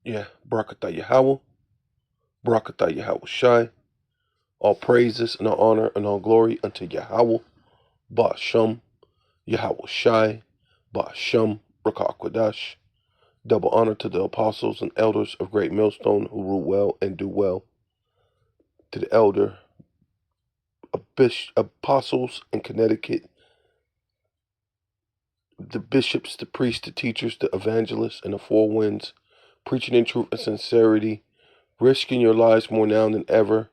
Yeah, Barakatah Yahweh, Barakatah Yahweh Shai. All praises and all honor and all glory unto Yahweh, Ba'asham, Yahweh Shai, Ba'asham, Rakakwadash. Double honor to the apostles and elders of Great Millstone who rule well and do well. To the elder apostles in Connecticut, the bishops, the priests, the teachers, the evangelists, and the four winds, preaching in truth and sincerity, risking your lives more now than ever.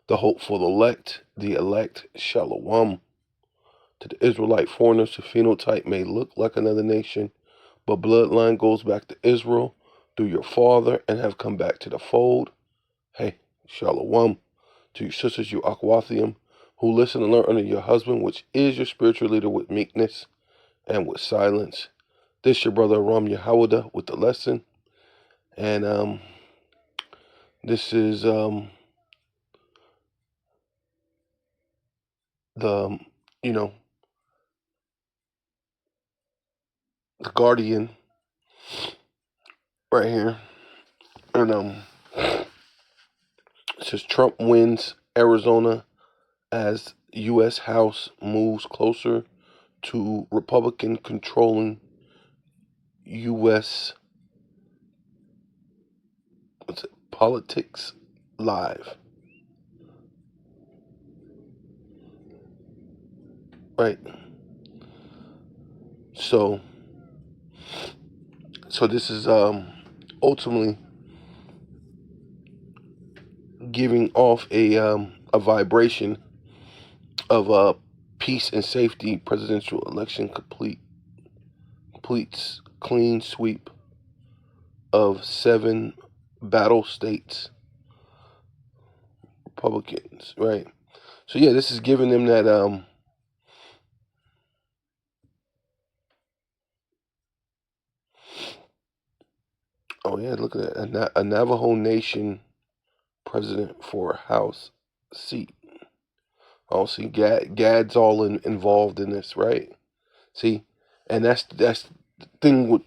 The hopeful the elect, Shalom. To the Israelite foreigners, whose phenotype may look like another nation, but bloodline goes back to Israel through your father and have come back to the fold. Hey, Shalom. To your sisters, you Akwathium, who listen and learn under your husband, which is your spiritual leader, with meekness and with silence. This your brother Ram Yahawada with the lesson. And this is the you know the Guardian right here. And it says Trump wins Arizona as U.S. House moves closer to Republican controlling U.S. Politics live. Right. So this is ultimately giving off a vibration of peace and safety. Presidential election completes clean sweep of 7 battle states Republicans, right? So yeah, this is giving them that oh yeah, look at that, a Navajo Nation president for a House seat. Oh, see, Gad's all involved in this, right? See, and that's the thing with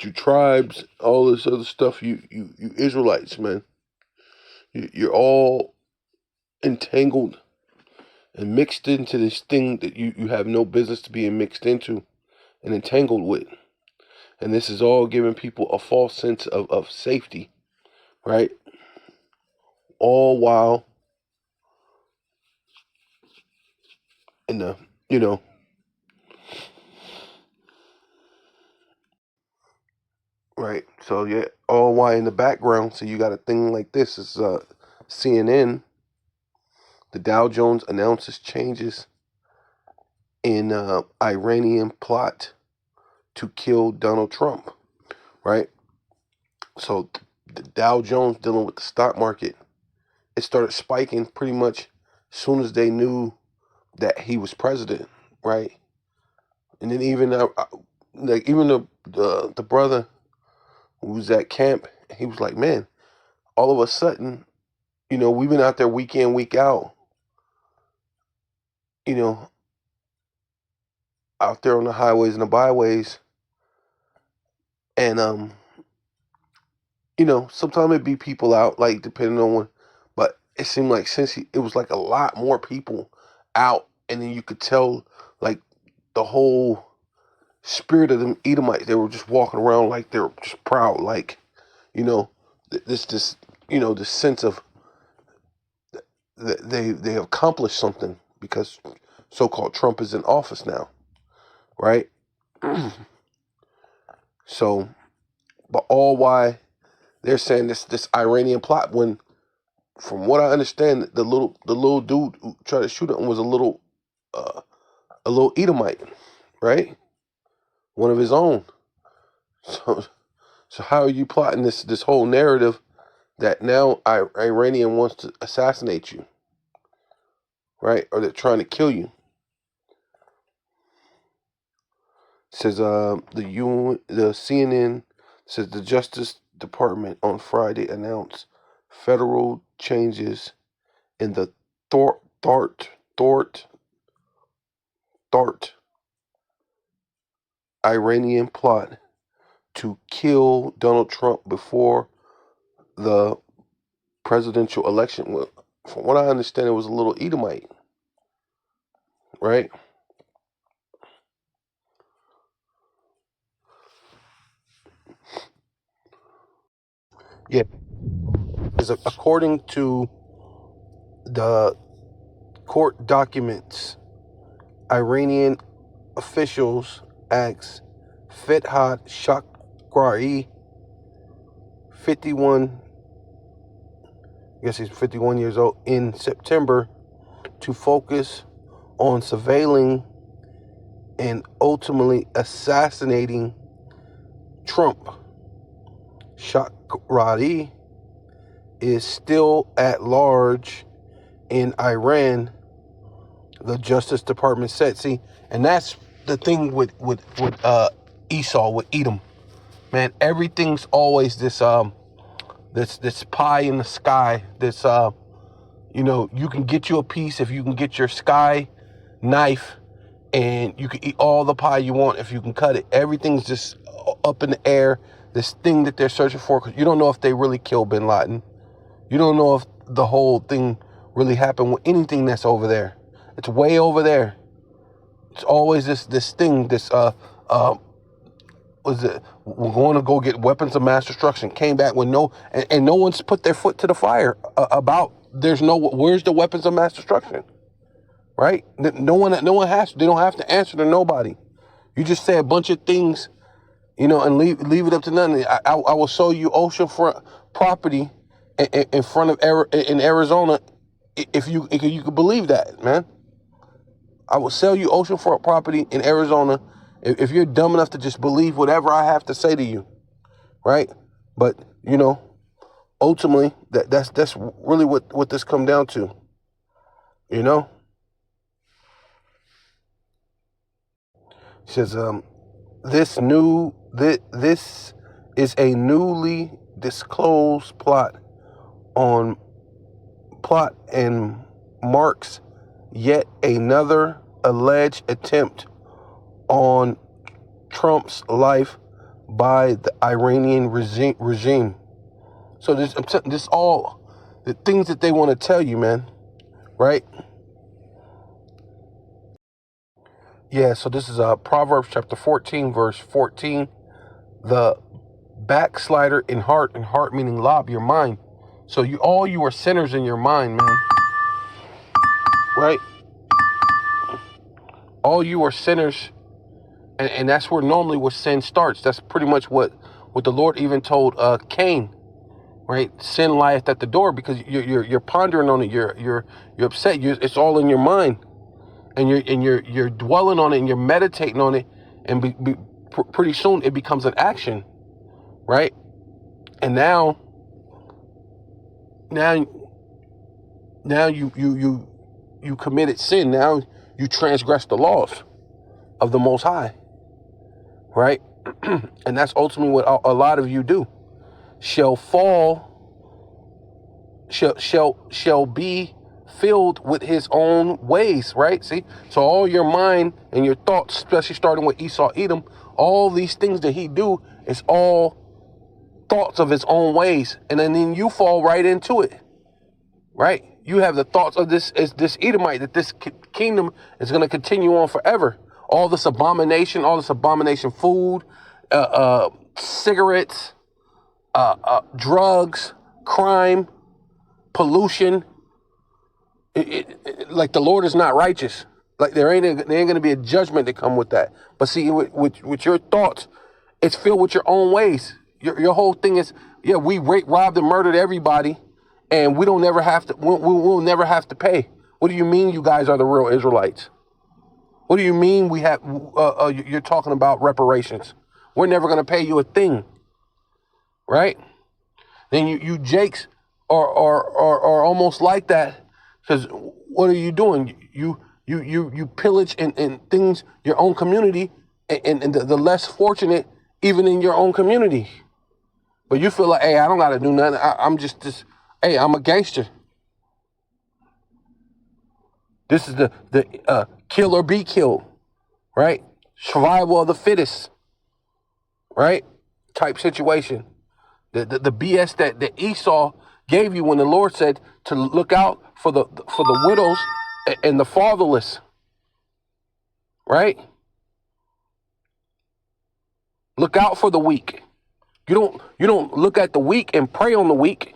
you tribes, all this other stuff. You Israelites, man, you're all entangled and mixed into this thing that you have no business to being mixed into and entangled with. And this is all giving people a false sense of safety, right? All while in the, you know, right. So yeah, all while in the background. So you got a thing like this. It's CNN. The Dow Jones announces changes in Iranian plot to kill Donald Trump, right? So the Dow Jones dealing with the stock market, it started spiking pretty much as soon as they knew that he was president, right? And then even like even the brother who was at camp, he was like, man, all of a sudden, we've been out there week in, week out, you know, out there on the highways and the byways, and sometimes it'd be people out, like depending on when, but it seemed like it was like a lot more people out, and then you could tell like the whole spirit of them Edomites. They were just walking around like they were just proud, like you know, this this sense of that they accomplished something because so-called Trump is in office now, right? So, but all why they're saying this Iranian plot when, from what I understand, the little dude who tried to shoot him was uh, a little Edomite, right? One of his own. So how are you plotting this whole narrative that now Iranian wants to assassinate you, right? Or they're trying to kill you? It says the CNN says the Justice Department on Friday announced federal changes in the Thort Thart Iranian plot to kill Donald Trump before the presidential election. Well, from what I understand, it was a little Edomite, right? Yeah, according to the court documents, Iranian officials asked Fethat Shakrari, 51, I guess he's 51 years old, in September to focus on surveilling and ultimately assassinating Trump. Shakrari is still at large in Iran, the Justice Department said. See, and that's the thing with Esau, with Edom. Man, everything's always this pie in the sky. You can get you a piece if you can get your sky knife, and you can eat all the pie you want if you can cut it. Everything's just up in the air. This thing that they're searching for, because you don't know if they really killed Bin Laden. You don't know if the whole thing really happened with anything that's over there. It's way over there. It's always this thing, was it, we're going to go get weapons of mass destruction. Came back with and no one's put their foot to the fire about where's the weapons of mass destruction, right? No one has, they don't have to answer to nobody. You just say a bunch of things, and leave it up to nothing. I will show you oceanfront property in front of in Arizona, if you could believe that, man. I will sell you oceanfront property in Arizona if you're dumb enough to just believe whatever I have to say to you, right? But ultimately, that's really what this come down to, He says, this is a newly disclosed plot and marks yet another alleged attempt on Trump's life by the Iranian regime. So this all the things that they want to tell you, man, right? Yeah, so this is Proverbs chapter 14, verse 14. The backslider in heart, meaning lob, your mind. So you are sinners in your mind, man. Right? All you are sinners, and that's where normally sin starts. That's pretty much what the Lord even told Cain, right? Sin lieth at the door, because you're pondering on it. You're upset. It's all in your mind, and you're dwelling on it, and you're meditating on it, and pretty soon it becomes an action, right? And now you committed sin. Now you transgress the laws of the Most High, right? And that's ultimately what a lot of you do. Shall be filled with his own ways, right? See, so all your mind and your thoughts, especially starting with Esau, Edom, all these things that he do is all thoughts of his own ways, and then you fall right into it, right? You have the thoughts of this Edomite, that this kingdom is going to continue on forever. All this abomination food, cigarettes, drugs, crime, pollution. Like the Lord is not righteous. Like there ain't going to be a judgment to come with that. But see, with your thoughts, it's filled with your own ways. Your whole thing is, yeah, we raped, robbed, and murdered everybody, and we'll never have to pay. What do you mean you guys are the real Israelites? What do you mean you're talking about reparations? We're never going to pay you a thing, right? Then you Jakes are almost like that, because what are you doing? You pillage and things your own community, and the less fortunate even in your own community. But you feel like, hey, I don't got to do nothing. I'm just this. Hey, I'm a gangster. This is the kill or be killed, right? Survival of the fittest, right? Type situation. The BS that Esau gave you when the Lord said to look out for the widows and the fatherless, right? Look out for the weak. You don't look at the weak and prey on the weak.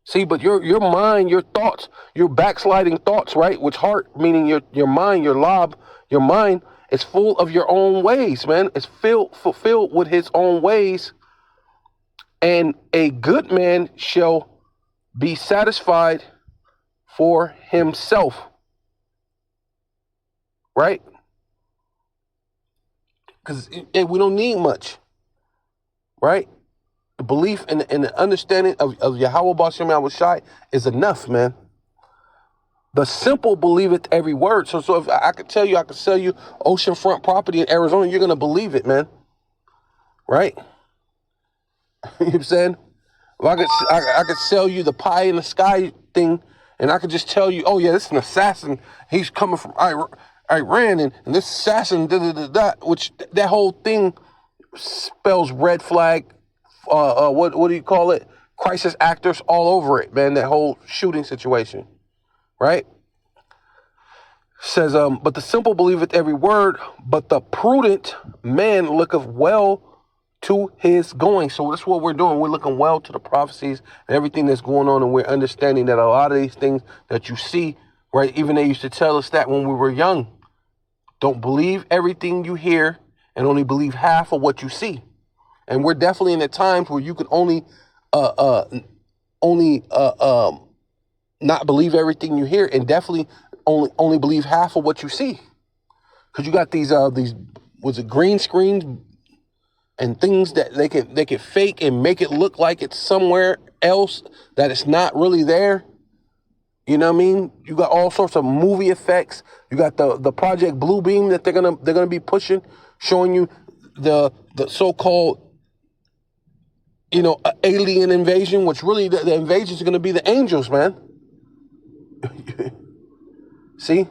See, but your mind, your thoughts, your backsliding thoughts, right? Which heart, meaning your mind, your mind is full of your own ways, man. It's fulfilled with his own ways. And a good man shall be satisfied for himself, right? Because we don't need much, right? The belief and the understanding of Yahweh Bashem Yahushai is enough, man. The simple believeth every word. So if I could tell you, I could sell you oceanfront property in Arizona, you're gonna believe it, man. Right? You know what I'm saying? If I could sell you the pie in the sky thing, and I could just tell you, oh yeah, this is an assassin. He's coming from Iran, and this assassin, which that whole thing spells red flag. What do you call it? Crisis actors all over it, man. That whole shooting situation, right? Says, but the simple believeth every word, but the prudent man looketh well to his going. So that's what we're doing. We're looking well to the prophecies and everything that's going on, and we're understanding that a lot of these things that you see, right? Even they used to tell us that when we were young. Don't believe everything you hear and only believe half of what you see. And we're definitely in the times where you can only not believe everything you hear, and definitely only believe half of what you see. Because you got these was it green screens and things that they can fake and make it look like it's somewhere else that it's not really there. You know what I mean? You got all sorts of movie effects. You got the Project Bluebeam that they're gonna be pushing, showing you the so-called alien invasion, which really the invasion is gonna be the angels, man. See?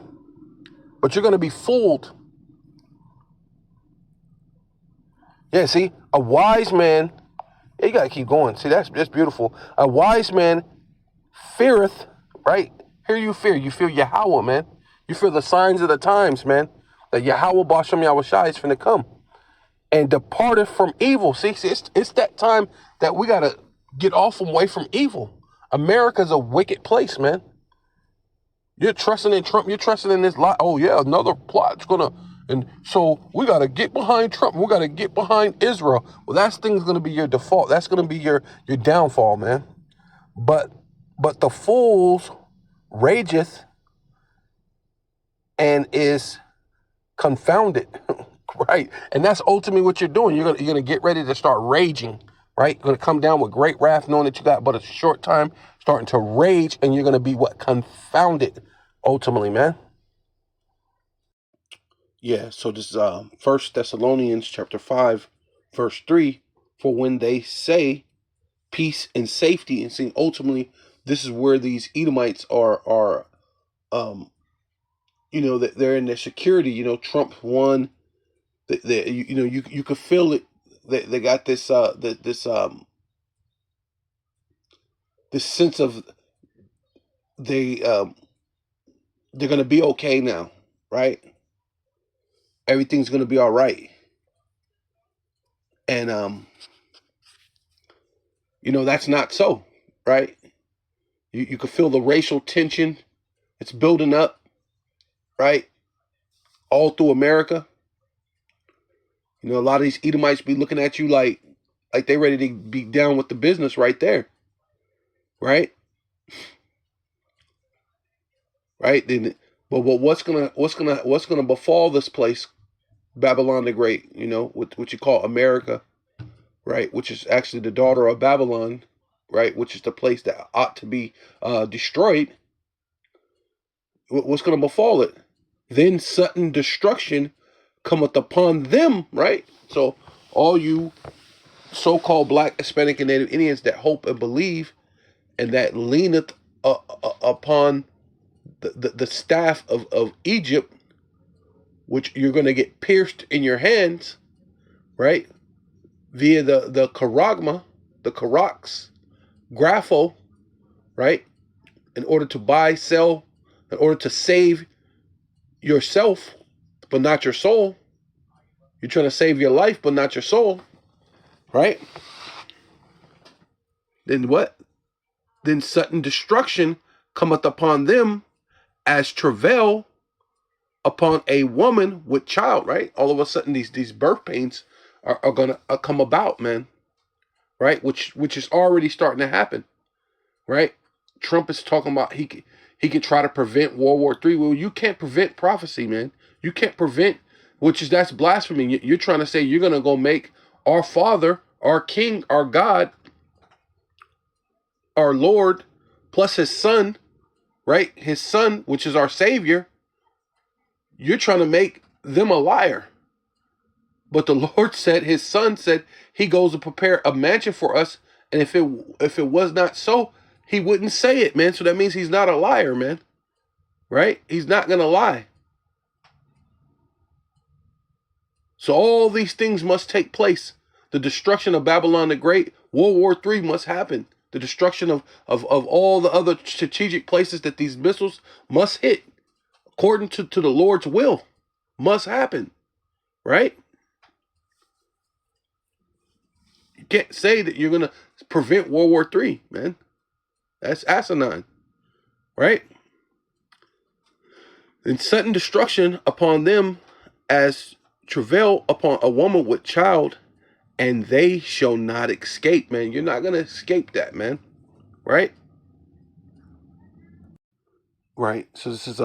But you're gonna be fooled. Yeah, see, a wise man. Yeah, you gotta keep going. See, that's beautiful. A wise man feareth, right? Here you fear. You fear Yahweh, man. You fear the signs of the times, man. That Yahweh Bashem Yahushai is finna come. And departed from evil. See, it's that time that we gotta get off and away from evil. America's a wicked place, man. You're trusting in Trump. You're trusting in this lie. Oh yeah, another plot's gonna. And so we gotta get behind Trump. We gotta get behind Israel. Well, that thing's gonna be your default. That's gonna be your downfall, man. But the fools rageth and is confounded, right? And that's ultimately what you're doing. You're gonna get ready to start raging, right? You're gonna come down with great wrath, knowing that you got but a short time, starting to rage, and you're gonna be what? Confounded, ultimately, man. Yeah. So this is 1 Thessalonians chapter 5, verse 3. For when they say peace and safety, and see, ultimately, this is where these Edomites are that they're in their security. Trump won. You could feel it. They got this this sense of they're gonna be okay now, right? Everything's gonna be all right, and that's not so, right? You can feel the racial tension. It's building up, right? All through America. A lot of these Edomites be looking at you like they ready to be down with the business right there, right? Right? Then, but what's gonna befall this place, Babylon the Great? What you call America, right? Which is actually the daughter of Babylon, right? Which is the place that ought to be destroyed. What's gonna befall it? Then sudden destruction cometh upon them, right? So all you so-called Black, Hispanic, and Native Indians that hope and believe, and that leaneth upon the staff of Egypt, which you're going to get pierced in your hands, right? Via the charagma, the Karax, Grapho, right? In order to buy, sell, in order to save yourself, but not your soul. You're trying to save your life, but not your soul, right? Then what? Then sudden destruction cometh upon them as travail upon a woman with child, right? All of a sudden, these birth pains are gonna come about, man, right? Which is already starting to happen, right? Trump is talking about he could try to prevent World War III. Well, you can't prevent prophecy, man. You can't prevent, that's blasphemy. You're trying to say you're gonna go make our Father, our King, our God, our Lord, plus His Son, right? His Son, which is our Savior. You're trying to make them a liar. But the Lord said, His Son said, He goes to prepare a mansion for us. And if it was not so, He wouldn't say it, man. So that means He's not a liar, man. Right? He's not going to lie. So all these things must take place. The destruction of Babylon the Great, World War III must happen. The destruction of all the other strategic places that these missiles must hit, according to the Lord's will, must happen. Right? You can't say that you're going to prevent World War III, man. That's asinine. Right? And sudden destruction upon them as travail upon a woman with child, and they shall not escape, man. You're not going to escape that, man. Right? Right. So this is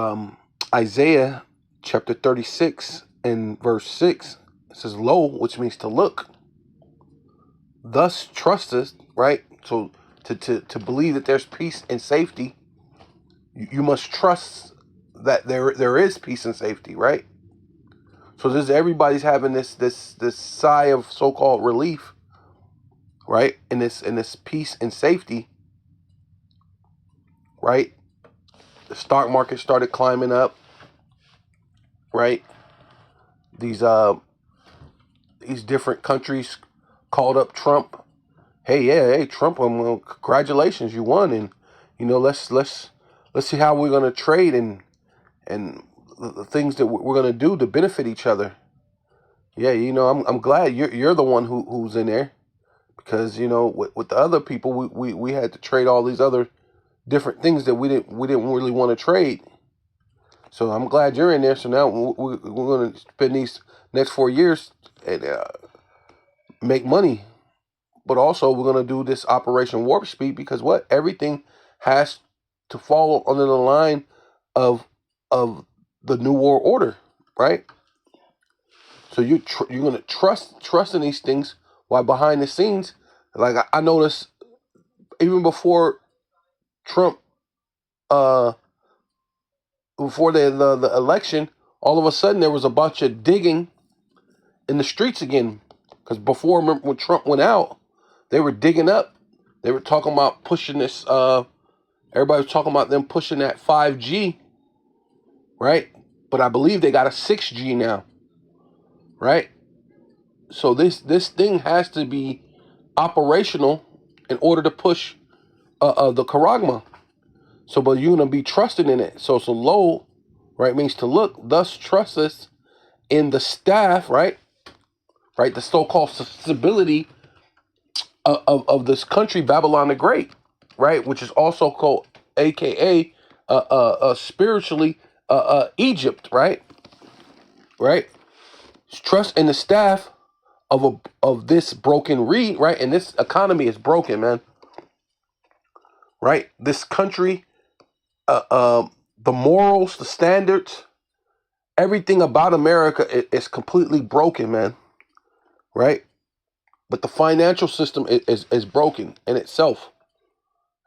Isaiah chapter 36 and verse 6. It says, lo, which means to look. Thus trusteth, right? So to believe that there's peace and safety, you must trust that there is peace and safety, right? So everybody's having this sigh of so-called relief, right? In this peace and safety, right? The stock market started climbing up, right? These different countries called up Trump. Hey, Trump, well, congratulations, you won, and let's see how we're gonna trade and the things that we're gonna do to benefit each other. Yeah, I'm glad you're the one who's in there, because with the other people we had to trade all these other different things that we didn't really want to trade. So I'm glad you're in there. So now we're going to spend these next 4 years and make money. But also we're going to do this Operation Warp Speed, because everything has to follow under the line of the New World Order, right? So you're going to trust in these things, while behind the scenes, like I noticed even before Trump, before the election, all of a sudden there was a bunch of digging in the streets again. Because before, remember when Trump went out, they were digging up. They were talking about pushing this. Everybody was talking about them pushing that 5G, right? But I believe they got a 6G now, right? So this thing has to be operational in order to push the Charagma. So, but you're gonna be trusting in it. So lo, right, means to look. Thus trusteth in the staff, right, the so-called stability of this country, Babylon the Great, right, which is also called, AKA, spiritually, Egypt, right. Trust in the staff of this broken reed, right, and this economy is broken, man. Right, this country, the morals, the standards, everything about America is completely broken, man. Right? But the financial system is broken in itself.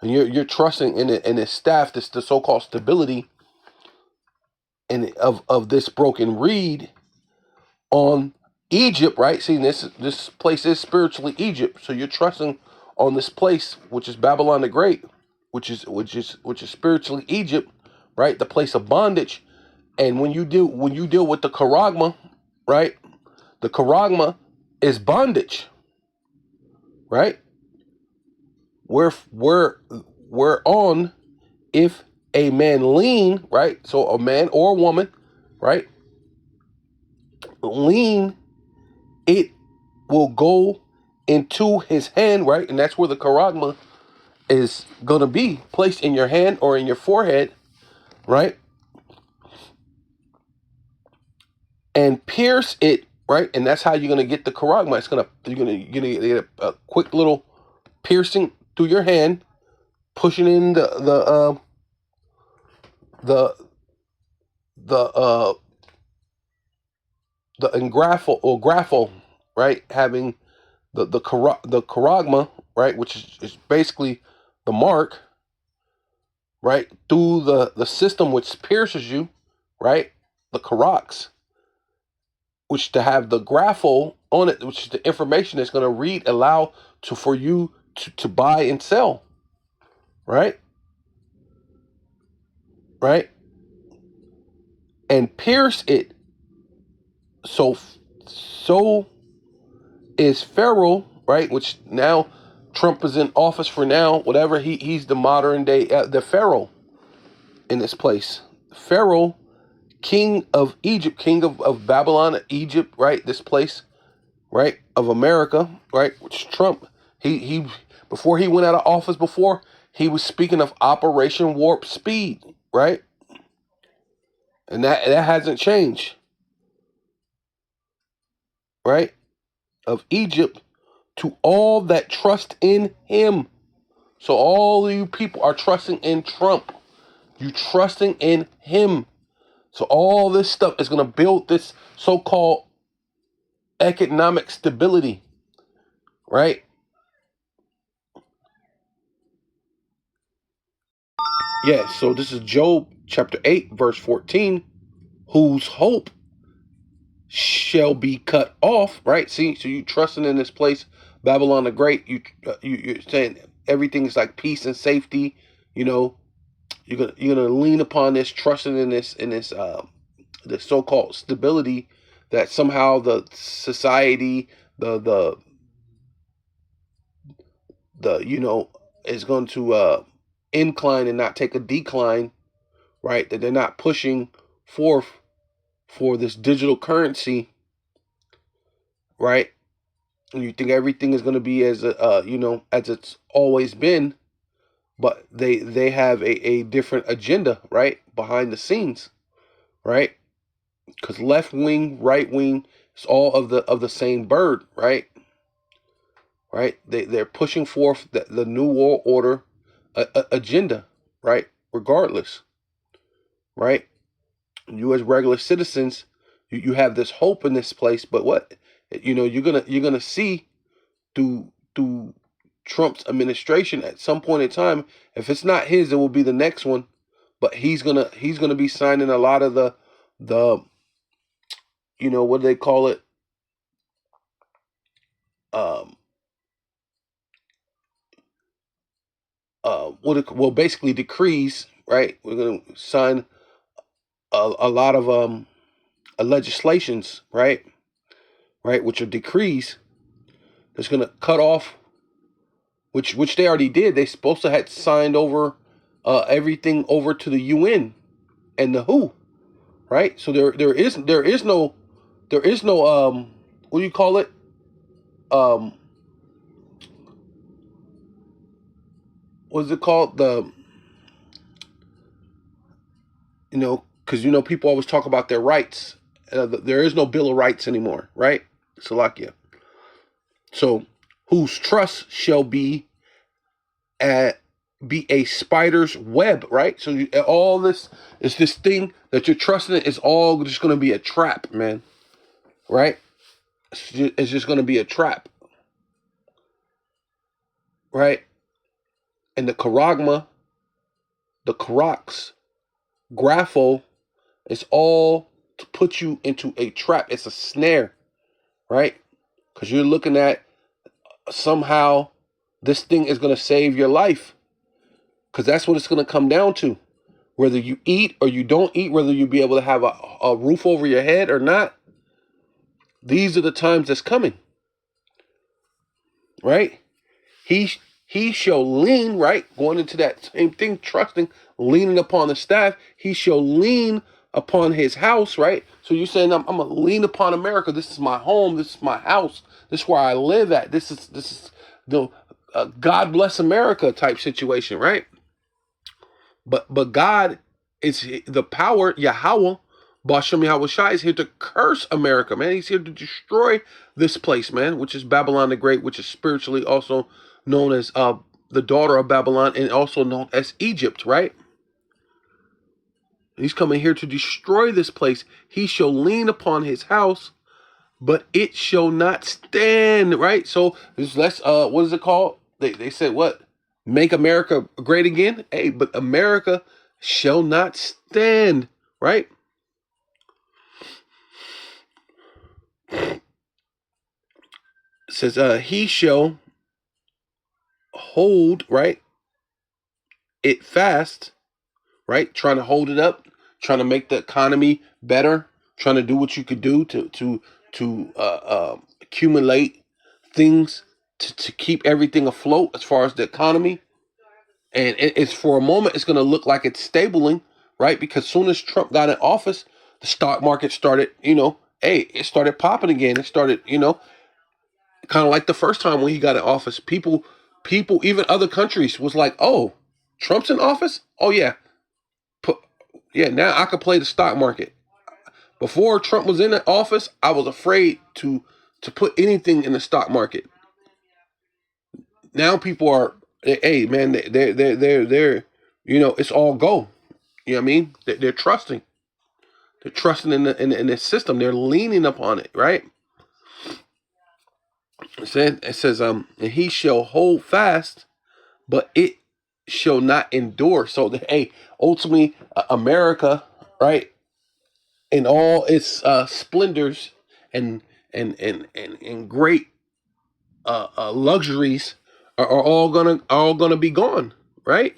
And you're trusting in it, and its staff, the so-called stability of this broken reed on Egypt, right? See, this place is spiritually Egypt. So you're trusting on this place, which is Babylon the Great, which is spiritually Egypt, right? The place of bondage. And when you deal with the Charagma, right? The Charagma is bondage, right? we're on if a man lean, right? So a man or a woman, right? Lean, it will go into his hand, right? And that's where the charagma is going to be placed in your hand or in your forehead, right? And pierce it, right? And that's how you're going to get the charagma. You're going to get a quick little piercing through your hand, pushing in the engraphel or graphel, right? Having the charagma, right, which is basically the mark, right, through the system which pierces you, right, the carax, which to have the graphel on it, which is the information that's going to allow for you to buy and sell, right, right, and pierce it. So is Pharaoh, right, which now Trump is in office for now, whatever, he's the modern day, the Pharaoh in this place. Pharaoh, king of Egypt, king of Babylon, Egypt, right, this place, right, of America, right, which Trump, he before he went out of office before, he was speaking of Operation Warp Speed, right, and that hasn't changed, right, of Egypt to all that trust in him. So all of you people are trusting in Trump. You trusting in him. So all this stuff is going to build this so-called economic stability, right? Yeah, so this is Job chapter 8, verse 14, whose hope shall be cut off, right? See, so you trusting in this place, Babylon the Great, you're saying everything is like peace and safety, you know, you're gonna lean upon this, trusting in this the so-called stability that somehow the society, the is going to incline and not take a decline, right? That they're not pushing forth for this digital currency, right? And you think everything is going to be as as it's always been, but they have a different agenda, right, behind the scenes, right? Because left wing, right wing, it's all of the same bird, right? Right? They're pushing forth the new world order agenda, right? Regardless, right? You as regular citizens, you have this hope in this place, but what you're gonna see through Trump's administration at some point in time. If it's not his, it will be the next one. But he's gonna be signing a lot of the what do they call it? Um, basically decrees, right? We're gonna sign a lot of legislations, right? Right, which are decrees that's gonna cut off, which they already did. They supposed to had signed over everything over to the UN and the WHO, right? So there is no what do you call it? Um, what is it called? Because people always talk about their rights. There is no Bill of Rights anymore, right? Slovakia. So, whose trust shall be a spider's web, right? So all this is this thing that you're trusting in is all just going to be a trap, man, right? It's just going to be a trap, right? And the charagma, the carax, graphol, is all to put you into a trap. It's a snare, right? Because you're looking at somehow this thing is going to save your life, because that's what it's going to come down to. Whether you eat or you don't eat, whether you be able to have a roof over your head or not, these are the times that's coming, right? He he shall lean, right? Going into that same thing, trusting, leaning upon the staff. He shall lean upon his house, right? So you're saying I'm gonna lean upon America. This is my home. This is my house. This is where I live at. This is the God bless America type situation, right? But God is the power. Yahweh, Bashem Yahweh Shai is here to curse America, man. He's here to destroy this place, man, which is Babylon the Great, which is spiritually also known as the daughter of Babylon and also known as Egypt, right? He's coming here to destroy this place. He shall lean upon his house, but it shall not stand, right? So let's what is it called? They said what? Make America great again? Hey, but America shall not stand, right? It says he shall hold, right? It fast, right? Trying to hold it up, trying to make the economy better, trying to do what you could do to accumulate things to keep everything afloat as far as the economy. And it's for a moment, it's going to look like it's stabling, right? Because soon as Trump got in office, the stock market started, it started popping again. It started, kind of like the first time when he got in office. People, even other countries was like, oh, Trump's in office? Oh yeah, now I could play the stock market. Before Trump was in the office, I was afraid to put anything in the stock market. Now people are, hey man, they're it's all go. You know what I mean? They're trusting. They're trusting in the system. They're leaning upon it, right? It says, and he shall hold fast, but it shall not endure. So hey, ultimately, America, right, in all its splendors and great luxuries are all gonna be gone, right?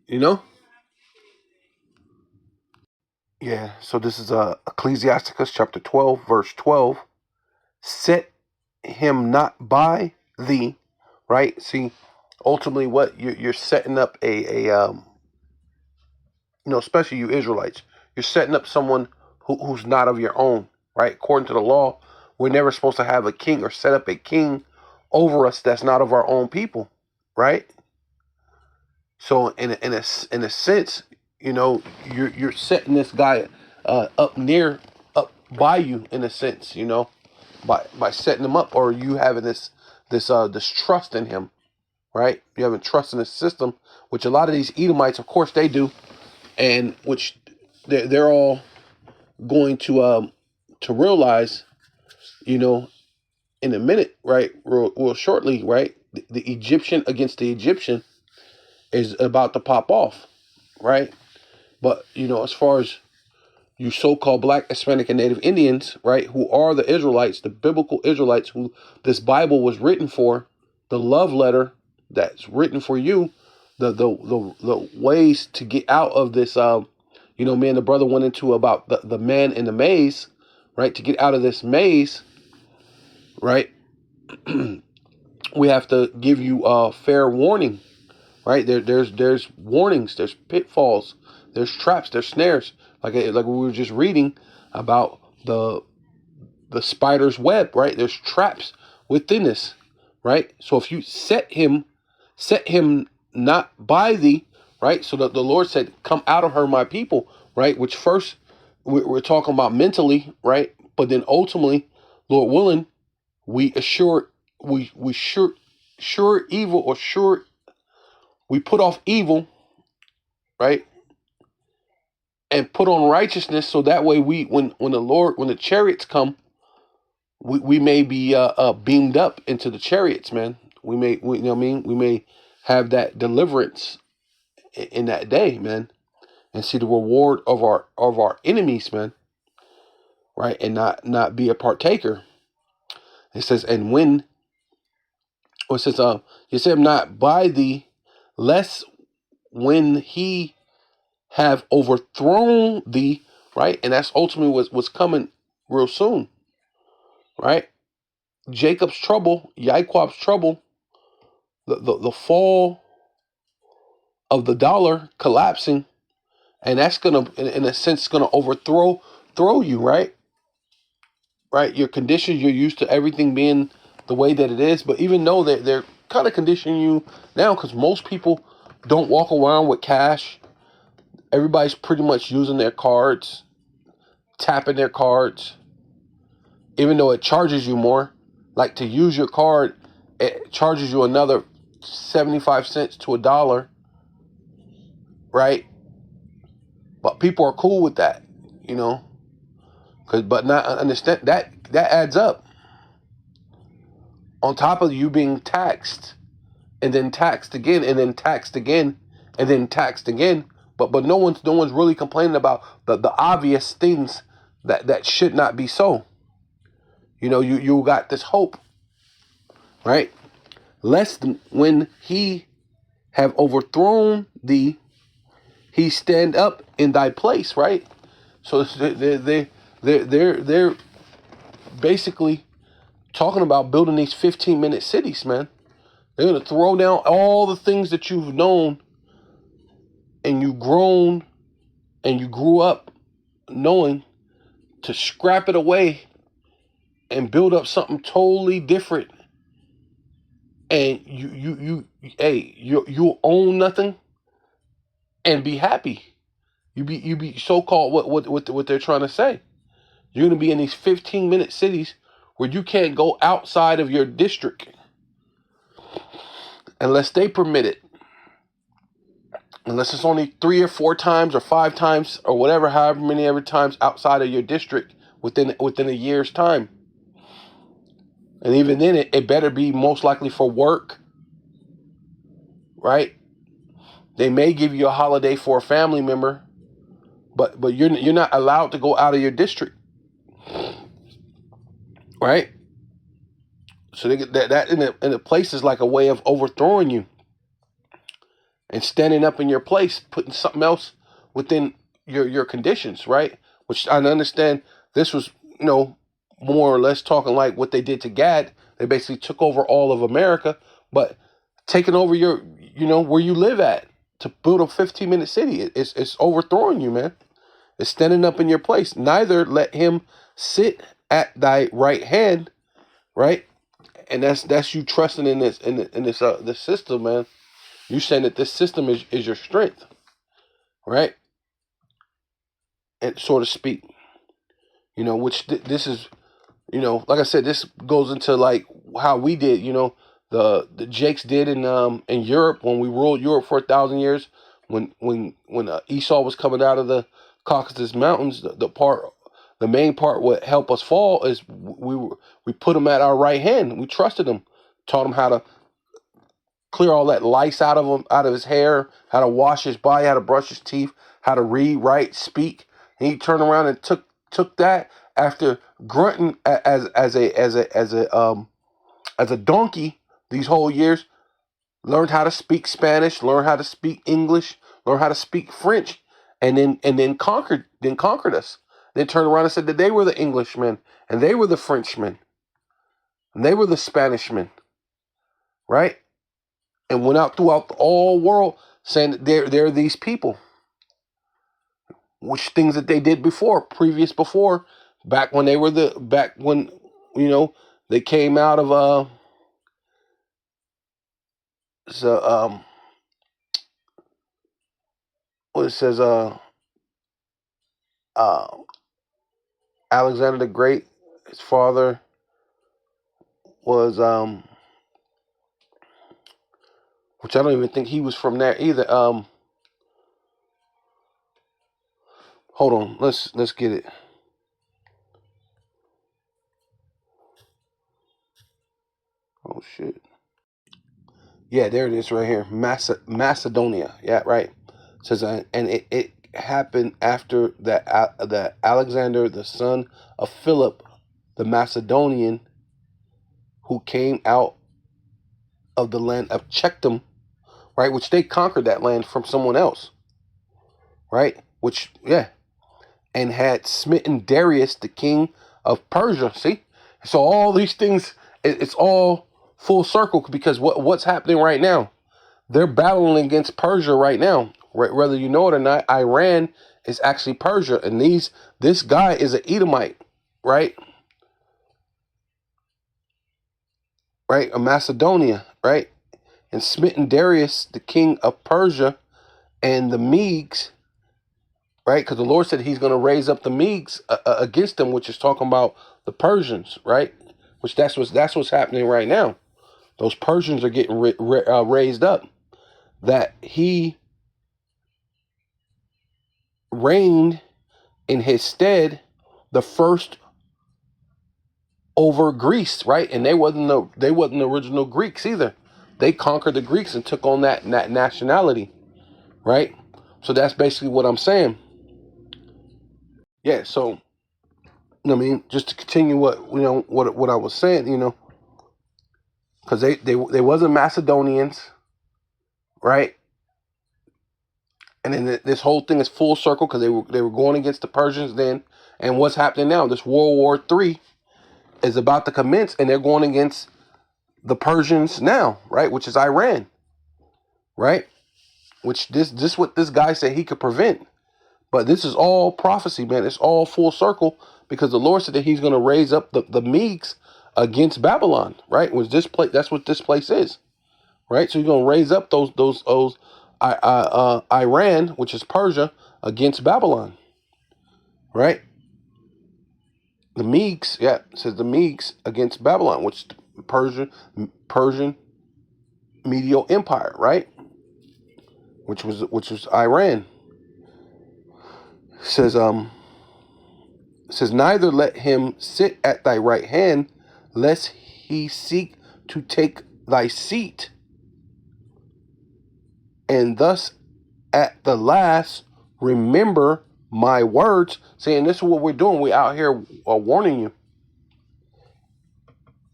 You know. Yeah. So this is Ecclesiasticus chapter 12, verse 12. Set him not by thee, right? See, ultimately, what you're setting up especially you Israelites, you're setting up someone who's not of your own, right? According to the law, we're never supposed to have a king or set up a king over us that's not of our own people, right? So in a sense, you're setting this guy up by you in a sense, by setting him up, or you having this trust in him, right? You having trust in the system, which a lot of these Edomites, of course, they do, and which they're all going to realize, in a minute, right? Real shortly, right? The Egyptian against the Egyptian is about to pop off, right? But as far as you so-called Black, Hispanic, and Native Indians, right, who are the Israelites, the biblical Israelites, who this Bible was written for, the love letter that's written for you, the ways to get out of this. Me and the brother went into about the man in the maze, right? To get out of this maze, right? We have to give you a fair warning, right? There's warnings, there's pitfalls, there's traps, there's snares. Like we were just reading about the spider's web, right? There's traps within this, right? So if you set him not by thee, right? So that the Lord said, "Come out of her, my people," right? Which first we're talking about mentally, right? But then ultimately, Lord willing, we sure evil, or sure we put off evil, right? And put on righteousness, so that way when the chariots come, we may be beamed up into the chariots, man. We may have that deliverance in that day, man, and see the reward of our enemies, man, right? And not be a partaker. It says, and when it says, you said, not by thee, lest when he have overthrown thee, right? And that's ultimately what's coming real soon, right? Jacob's trouble, Yaquab's trouble, the fall of the dollar collapsing, and that's gonna, in a sense, gonna throw you, right? Right, your conditions, you're used to everything being the way that it is, but even though they're kind of conditioning you now, because most people don't walk around with cash. Everybody's pretty much using their cards, tapping their cards, even though it charges you more. Like, to use your card, it charges you another 75 cents to $1, right? But people are cool with that, you know, but not understand that adds up on top of you being taxed, and then taxed again, and then taxed again, and then taxed again. But no one's really complaining about the obvious things that should not be so. You know, you got this hope, right? Lest when he have overthrown thee, he stand up in thy place, right? So they're basically talking about building these 15-minute cities, man. They're gonna throw down all the things that you've known and you've grown and you grew up knowing, to scrap it away and build up something totally different. And you'll own nothing and be happy. You be so-called what they're trying to say. You're gonna be in these 15-minute cities where you can't go outside of your district unless they permit it. Unless it's only 3 or 4 times or 5 times or whatever, however many ever times outside of your district within a year's time. And even then, it better be most likely for work, right? They may give you a holiday for a family member, but you're not allowed to go out of your district, right? So they get that in a place is like a way of overthrowing you and standing up in your place, putting something else within your conditions, right? Which I understand this was, more or less talking like what they did to Gad. They basically took over all of America, but taking over your, where you live at to build a 15-minute city. It's overthrowing you, man. It's standing up in your place. Neither let him sit at thy right hand, right? And that's you trusting in this system, man. You saying that this system is your strength, right? And so to speak, which this is, like I said, this goes into like how we did, the Jakes did in Europe when we ruled Europe for 1,000 years. When Esau was coming out of the Caucasus Mountains, the main part what helped us fall is we put him at our right hand. We trusted him, taught him how to clear all that lice out of his hair, how to wash his body, how to brush his teeth, how to read, write, speak. And he turned around and took that after grunting as a donkey these whole years. Learned how to speak Spanish, learned how to speak English, learned how to speak French, and then conquered us. Then turned around and said that they were the Englishmen and they were the Frenchmen and they were the Spanishmen, right? And went out throughout the whole world saying that they're these people, which things that they did before, back when they came out of what it says uh Alexander the Great, his father was which I don't even think he was from there either. Hold on, let's get it. Oh shit. Yeah, there it is right here. Macedonia. Yeah, right. It says and it happened after that Alexander, the son of Philip, the Macedonian, who came out of the land of Chechtum, right, which they conquered that land from someone else, right? Which, yeah, and had smitten Darius, the king of Persia. See, so all these things, it's all full circle, because what's happening right now? They're battling against Persia right now. Whether you know it or not, Iran is actually Persia, and this guy is an Edomite, right? Right, a Macedonia, right? And smitten Darius, the king of Persia, and the Medes, right? Because the Lord said He's going to raise up the Medes against them, which is talking about the Persians, right? Which that's what's happening right now. Those Persians are getting raised up. That He reigned in His stead, the first over Greece, right? And they wasn't the original Greeks either. They conquered the Greeks and took on that nationality, right? So that's basically what I'm saying. Yeah. So I mean, just to continue what I was saying, because they wasn't Macedonians, right? And then this whole thing is full circle because they were going against the Persians then, and what's happening now? This World War III is about to commence, and they're going against the Persians now, right? Which is Iran, right? Which this what this guy said he could prevent. But this is all prophecy, man. It's all full circle because the Lord said that He's going to raise up the Medes against Babylon, right? Was this place? That's what this place is, right? So He's going to raise up those Iran, which is Persia, against Babylon, right? The Medes, yeah, it says the Medes against Babylon, which Persian Medial Empire, right? Which was Iran. It says neither let him sit at thy right hand, lest he seek to take thy seat. And thus at the last remember my words, saying this is what we're doing. We out here warning you.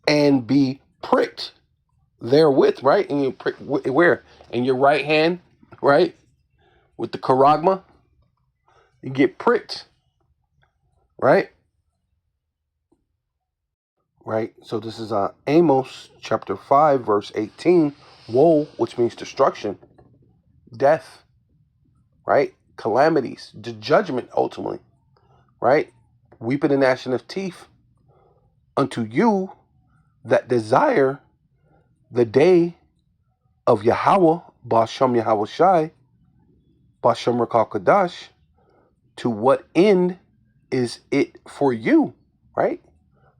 And be pricked therewith, right? And you prick where? In your right hand, right? With the charagma. You get pricked, right? Right. So this is Amos chapter 5, verse 18. Woe, which means destruction, death, right? Calamities, judgment ultimately, right? Weeping and gnashing of teeth unto you that desire the day of Yahweh, Bashem Yahweh Shai, Bashem Rakal Kadash. To what end is it for you, right?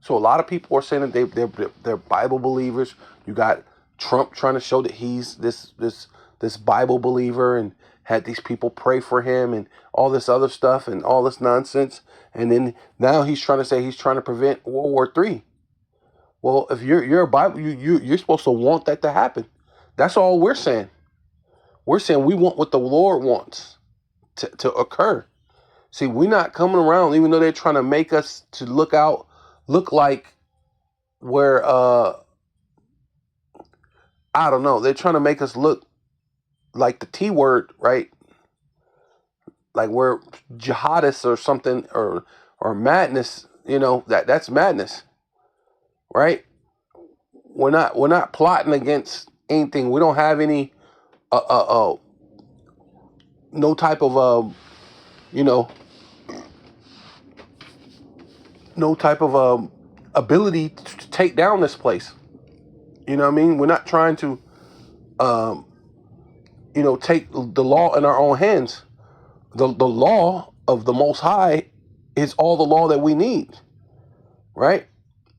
So a lot of people are saying that they're Bible believers. You got Trump trying to show that he's this Bible believer and had these people pray for him and all this other stuff and all this nonsense. And then now he's trying to say he's trying to prevent World War III. Well, if you're a Bible, you're supposed to want that to happen. That's all we're saying. We're saying we want what the Lord wants to occur. See, we're not coming around, even though they're trying to make us to look like we're, I don't know. They're trying to make us look like the T word, right? Like we're jihadists or something, or madness. That's madness, right? We're not plotting against anything. We don't have any, no type of, no type of ability to take down this place. You know what I mean? We're not trying to, take the law in our own hands. The law of the Most High is all the law that we need, right?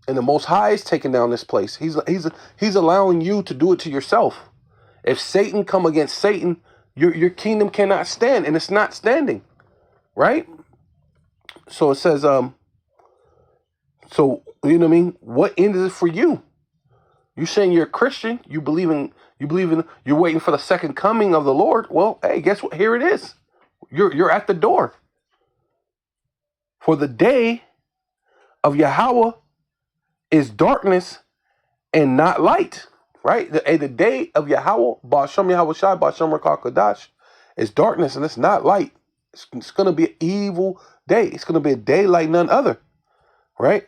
And the Most High is taking down this place. He's allowing you to do it to yourself. If Satan come against Satan, your kingdom cannot stand, and it's not standing, right? So it says, so you know what I mean? What end is it for you? You saying you're a Christian? You believe in you're waiting for the second coming of the Lord? Well, hey, guess what? Here it is. You're at the door. For the day of Yahweh is darkness and not light, right? The day of Yahweh, Bashem Yahweh Shai, Bashem Rakal Kadash, is darkness and it's not light. It's going to be an evil day. It's going to be a day like none other, right?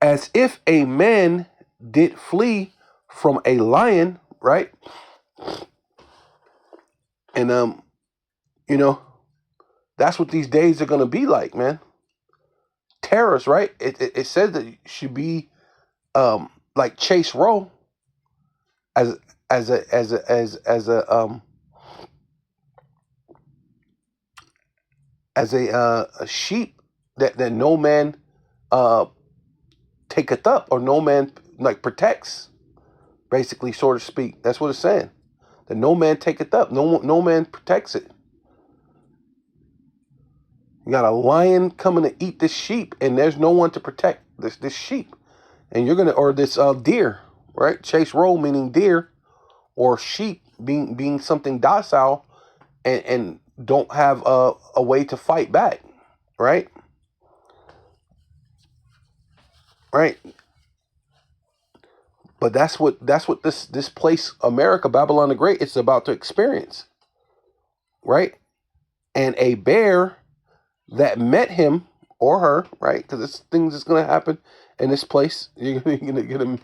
As if a man did flee from a lion, right? And you know, that's what these days are gonna be like, man. Terrorists, right? It says that you should be like Chase Rowe as a sheep that no man uh taketh up, or no man like protects, basically, so to speak. That's what it's saying. That no man taketh up, no man protects it. You got a lion coming to eat this sheep, and there's no one to protect this sheep. And you're gonna, or this deer, right? Chase Rowe meaning deer, or sheep being something docile, and don't have a way to fight back, right? Right. But that's what this place, America, Babylon the Great, it's about to experience, right? And a bear that met him or her, right? Because this things is gonna happen in this place. You're gonna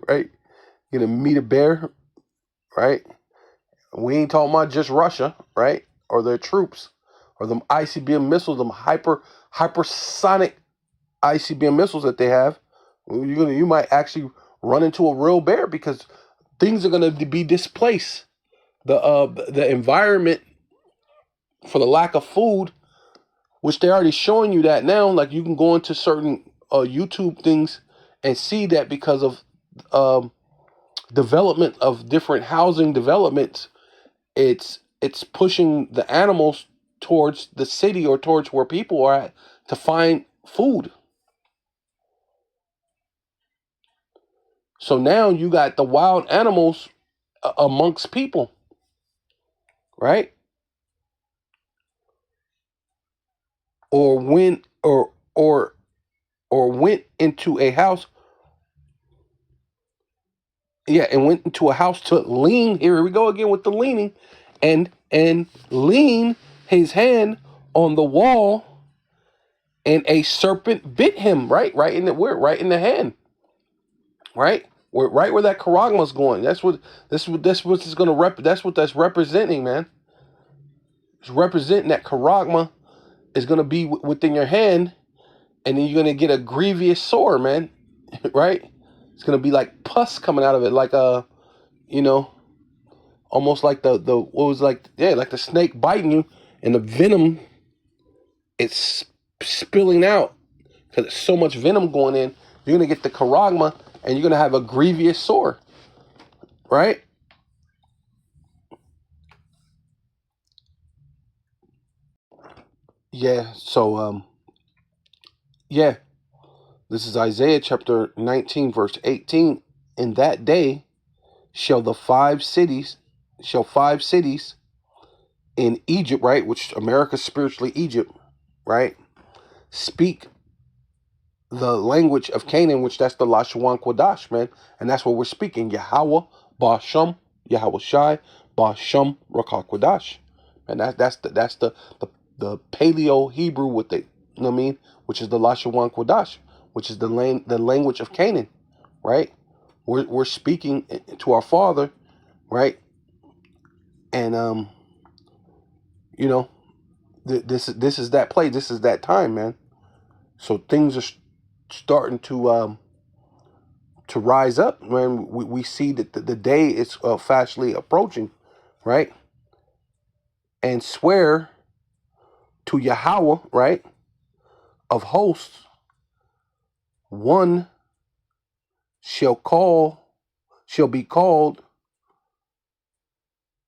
right. You're gonna meet a bear, right? We ain't talking about just Russia, right? Or their troops, or them ICBM missiles, them hypersonic ICBM missiles that they have. You might actually run into a real bear, because things are gonna be displaced. The environment, for the lack of food, which they're already showing you that now. Like, you can go into certain YouTube things and see that, because of development of different housing developments, it's pushing the animals towards the city, or towards where people are at, to find food. So now you got the wild animals amongst people, right? Or went or went into a house. Yeah, and went into a house to lean. Here we go again with the leaning, and lean his hand on the wall, and a serpent bit him. Right in the hand. Right, where that charagma's going. That's what it's gonna That's what that's representing, man. It's representing that charagma is gonna be within your hand, and then you're gonna get a grievous sore, man. Right? It's gonna be like pus coming out of it, like you know, almost like the what was like, yeah, like the snake biting you, and the venom, it's spilling out, because there's so much venom going in. You're gonna get the charagma, and you're gonna have a grievous sore, right? Yeah. So yeah, this is Isaiah chapter 19, verse 18. In that day shall five cities in Egypt, right, which America spiritually Egypt, right, speak the language of Canaan, which that's the Lashawan Kodash, man. And that's what we're speaking. Yahweh, Basham, Yahweh Shai, Basham, Rakah Kodash. And that's the Paleo Hebrew with the, you know what I mean, which is the Lashawan Kodash, which is the language of Canaan, right? We're speaking to our Father, right? And you know, this is that place. This is that time, man. So things are starting to rise up, man. We see that the day is fastly approaching, right? And swear to Yahweh, right, of hosts, one shall be called,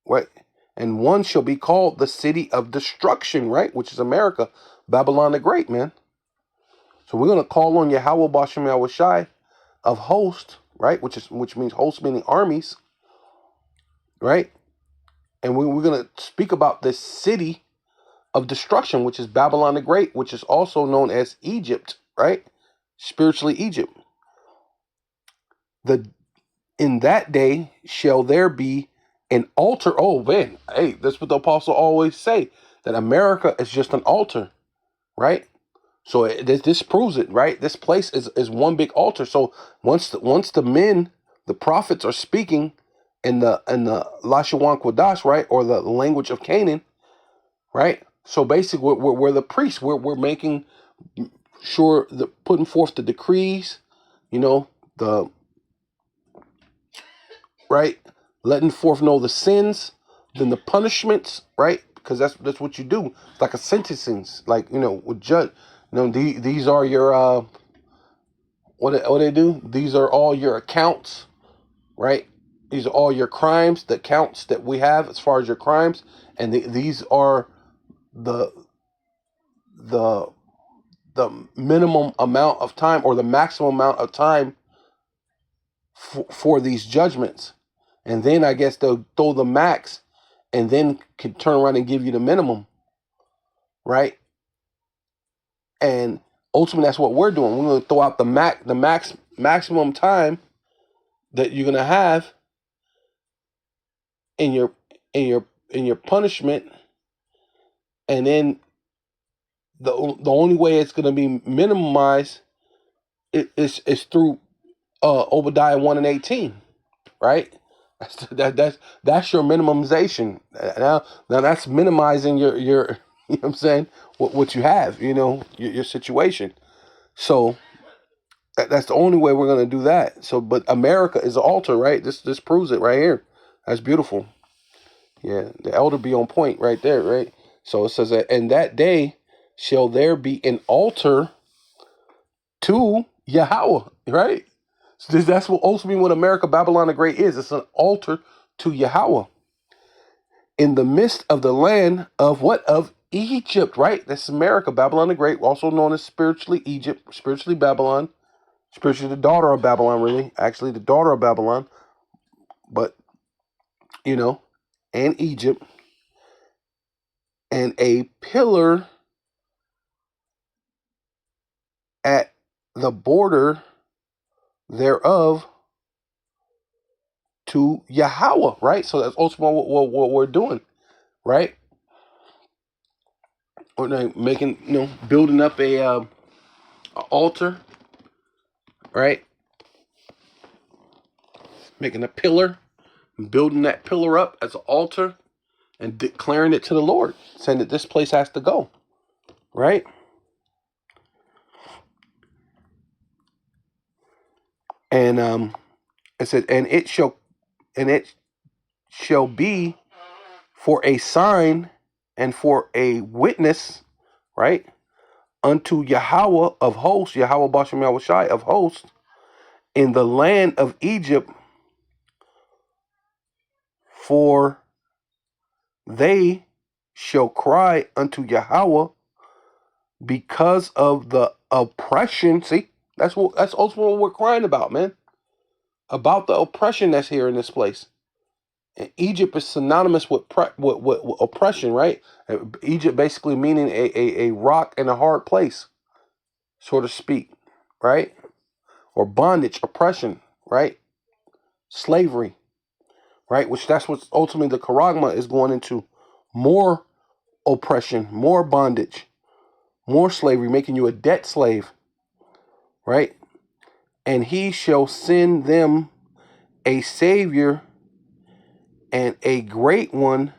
right, and one shall be called the city of destruction, right, which is America, Babylon the Great, man. So we're gonna call on Yahweh Bashem Yahweh Shai of hosts, right, which means hosts meaning armies, right, and we're gonna speak about this city of destruction, which is Babylon the Great, which is also known as Egypt, right, spiritually Egypt. In that day shall there be an altar. Oh man, hey, that's what the apostle always say, that America is just an altar, right? So this proves it, right? This place is one big altar. So once the men, the prophets, are speaking in the Lashawan Kodash, right, or the language of Canaan, right? So basically, we're the priests. We're making sure, putting forth the decrees, you know, the right, letting forth know the sins, then the punishments, right? Because that's what you do. It's like a sentencing, like, with judge. These are your what they do. These are all your accounts, right? These are all your crimes, the counts that we have as far as your crimes, and these are the the the minimum amount of time or the maximum amount of time for these judgments. And then I guess they'll throw the max and then can turn around and give you the minimum, right? And ultimately that's what we're doing. We're going to throw out the maximum time that you're going to have in your punishment, and then the only way it's going to be minimized is through Obadiah 1:18, right? That's your minimization. Now that's minimizing your you know what I'm saying, what you have, your situation. So that's the only way we're gonna do that. So, but America is an altar, right? This proves it right here. That's beautiful. Yeah, the elder be on point right there, right? So it says that, and that day shall there be an altar to Yahweh, right? So that's what ultimately what America, Babylon the Great is. It's an altar to Yahweh in the midst of the land of what? Of Egypt, right? That's America, Babylon the Great, also known as spiritually Egypt, spiritually Babylon, spiritually the daughter of Babylon, really. Actually, the daughter of Babylon, but, and Egypt, and a pillar at the border thereof to Yahweh, right? So that's ultimately what we're doing, right? We're making, building up a altar, right? Making a pillar, building that pillar up as an altar, and declaring it to the Lord, saying that this place has to go, right? And it said, and it shall be for a sign and for a witness, right? Unto Yahweh of hosts, Yahweh Bashem Yahweh Shai of hosts, in the land of Egypt, for they shall cry unto Yahweh because of the oppression. See, that's ultimately what we're crying about, man. About the oppression that's here in this place. And Egypt is synonymous with oppression, right? Egypt basically meaning a rock and a hard place, so to speak, right? Or bondage, oppression, right? Slavery, right? Which that's what ultimately the Charagma is going into. More oppression, more bondage, more slavery, making you a debt slave, right? And he shall send them a savior and a great one,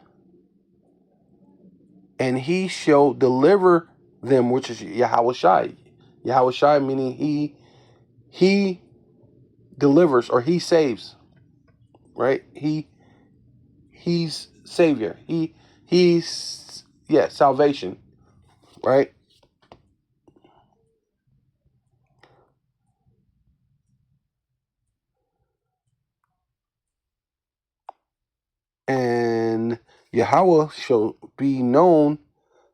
and he shall deliver them, which is Yahweh Shai. Yahweh Shai meaning he delivers or he saves, right? He's savior. He's salvation, right? And Yahweh shall be known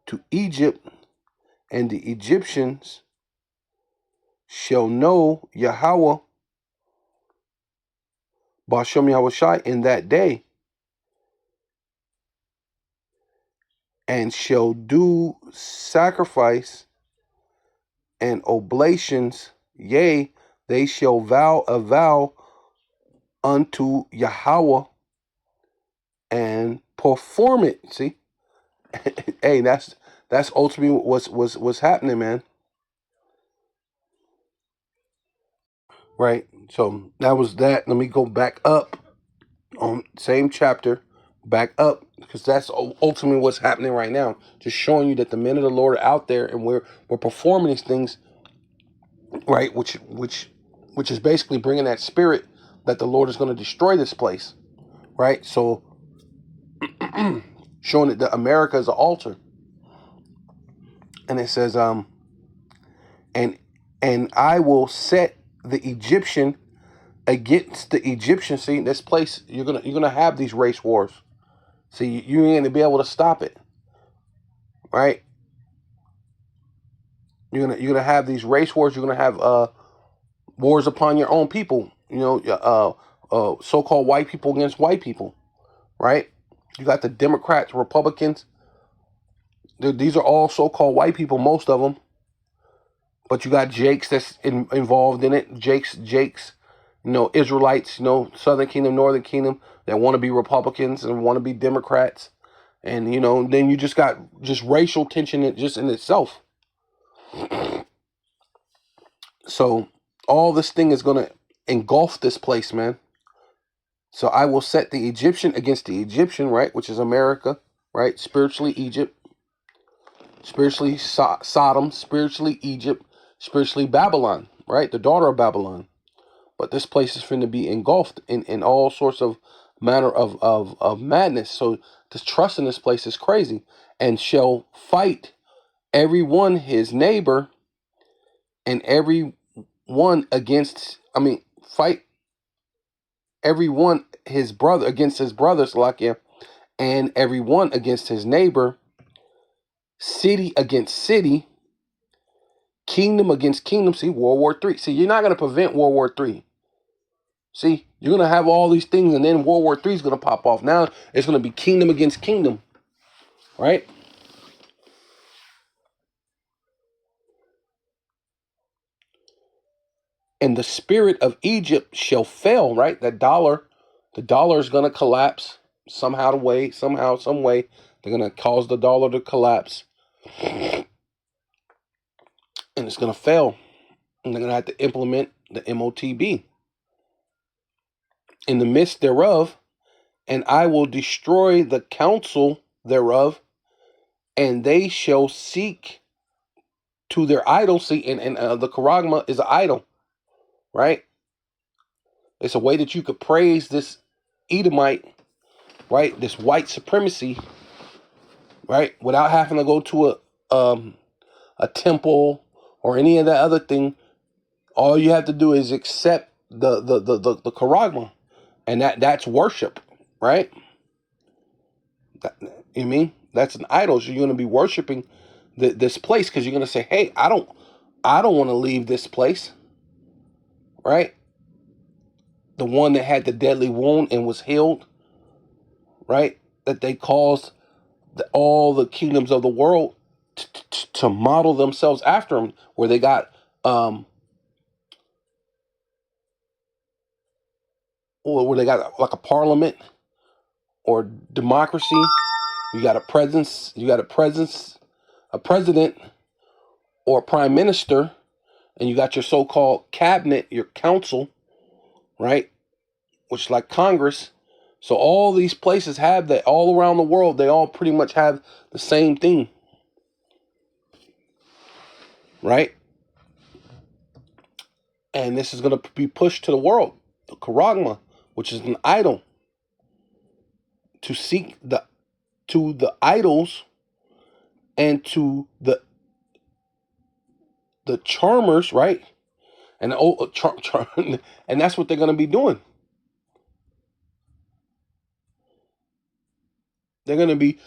to Egypt, and the Egyptians shall know Yahweh Bashem Yahweh Shai in that day, and shall do sacrifice and oblations, yea, they shall vow a vow unto Yahweh and perform it. See, hey, that's ultimately what's happening, man. right? So that was that. Let me go back up on same chapter, back up, because that's ultimately what's happening right now. Just showing you that the men of the Lord are out there, and we're performing these things, right? Which is basically bringing that spirit that the Lord is going to destroy this place, right? So showing that America is an altar, and it says, and I will set the Egyptian against the Egyptian. See, this place, you're gonna have these race wars. See, you ain't gonna be able to stop it, right? You're gonna have these race wars. You're gonna have wars upon your own people. So-called white people against white people, right? You got the Democrats, Republicans. These are all so-called white people, most of them. But you got Jakes that's involved in it. Jakes, Israelites, Southern Kingdom, Northern Kingdom, that want to be Republicans and want to be Democrats. And, then you just got just racial tension just in itself. So all this thing is going to engulf this place, man. So I will set the Egyptian against the Egyptian, right, which is America, right? Spiritually Egypt, spiritually Sodom, spiritually Egypt, spiritually Babylon, right? The daughter of Babylon. But this place is finna be engulfed in all sorts of manner of madness. So to trust in this place is crazy. And shall fight every one his neighbor and every one against, fight every one his brother against his brothers, Salakia, and every one against his neighbor, city against city, kingdom against kingdom. See, World War III. See, you're not going to prevent World War III. See, you're going to have all these things, and then World War III is going to pop off. Now it's going to be kingdom against kingdom, right? And the spirit of Egypt shall fail, right? The dollar is going to collapse somehow, some way. They're going to cause the dollar to collapse, and it's going to fail. And they're going to have to implement the MOTB in the midst thereof, and I will destroy the counsel thereof, and they shall seek to their idols. See, and the charagma is an idol, right? It's a way that you could praise this Edomite, right? This white supremacy, right? Without having to go to a temple or any of that other thing. All you have to do is accept the charagma, and that's worship, right? You mean that's an idol? So you're going to be worshiping this place because you're going to say, "Hey, I don't want to leave this place," right? The one that had the deadly wound and was healed, right? That they caused all the kingdoms of the world to model themselves after him, where they got where they got like a parliament or democracy. You got a presence. A president or a prime minister, and you got your so-called cabinet, your council, right? Which is like Congress. So all these places have that all around the world. They all pretty much have the same thing, right? And this is going to be pushed to the world. The charagma, which is an idol, to seek to the idols and to the charmers, right? And and that's what they're going to be doing. They're gonna be,